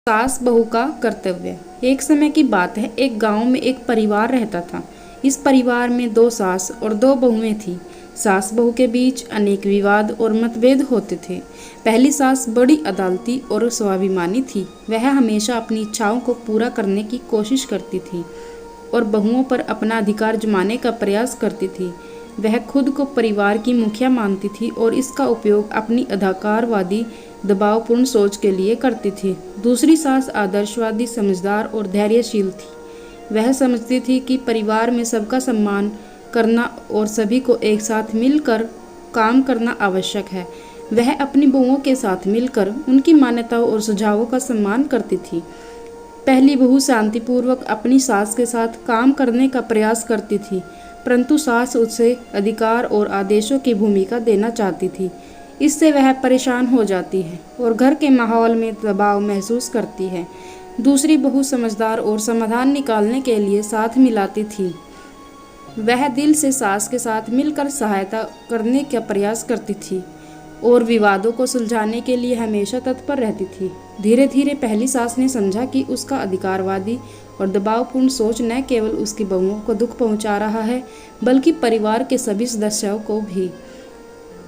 सास बहू का कर्तव्य। एक समय की बात है, एक गांव में एक परिवार रहता था। इस परिवार में 2 सास और 2 बहुएं थीं। सास बहू के बीच अनेक विवाद और मतभेद होते थे। पहली सास बड़ी अदालती और स्वाभिमानी थी। वह हमेशा अपनी इच्छाओं को पूरा करने की कोशिश करती थी और बहुओं पर अपना अधिकार जमाने का प्रयास करती थी। वह खुद को परिवार की मुखिया मानती थी और इसका उपयोग अपनी अधिकारवादी दबावपूर्ण सोच के लिए करती थी। दूसरी सास आदर्शवादी, समझदार और धैर्यशील थी। वह समझती थी कि परिवार में सबका सम्मान करना और सभी को एक साथ मिलकर काम करना आवश्यक है। वह अपनी बहुओं के साथ मिलकर उनकी मान्यताओं और सुझावों का सम्मान करती थी। पहली बहू शांतिपूर्वक अपनी सास के साथ काम करने का प्रयास करती थी, परंतु सास उससे अधिकार और आदेशों की भूमिका देना चाहती थी। इससे वह परेशान हो जाती है और घर के माहौल में दबाव महसूस करती है। दूसरी बहू समझदार और समाधान निकालने के लिए साथ मिलाती थी। वह दिल से सास के साथ मिलकर सहायता करने का प्रयास करती थी और विवादों को सुलझाने के लिए हमेशा तत्पर रहती थी। धीरे धीरे पहली सास ने समझा कि उसका अधिकारवादी और दबावपूर्ण सोच न केवल उसकी बहुओं को दुख पहुंचा रहा है, बल्कि परिवार के सभी सदस्यों को भी।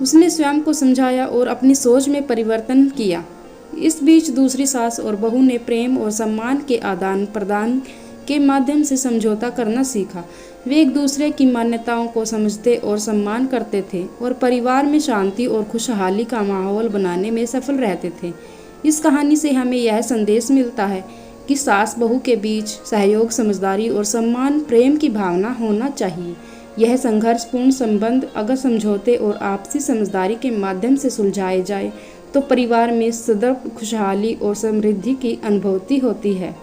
उसने स्वयं को समझाया और अपनी सोच में परिवर्तन किया। इस बीच दूसरी सास और बहू ने प्रेम और सम्मान के आदान प्रदान के माध्यम से समझौता करना सीखा। वे एक दूसरे की मान्यताओं को समझते और सम्मान करते थे और परिवार में शांति और खुशहाली का माहौल बनाने में सफल रहते थे। इस कहानी से हमें यह संदेश मिलता है कि सास बहू के बीच सहयोग, समझदारी और सम्मान, प्रेम की भावना होना चाहिए। यह संघर्षपूर्ण संबंध अगर समझौते और आपसी समझदारी के माध्यम से सुलझाए जाए तो परिवार में सदैव खुशहाली और समृद्धि की अनुभूति होती है।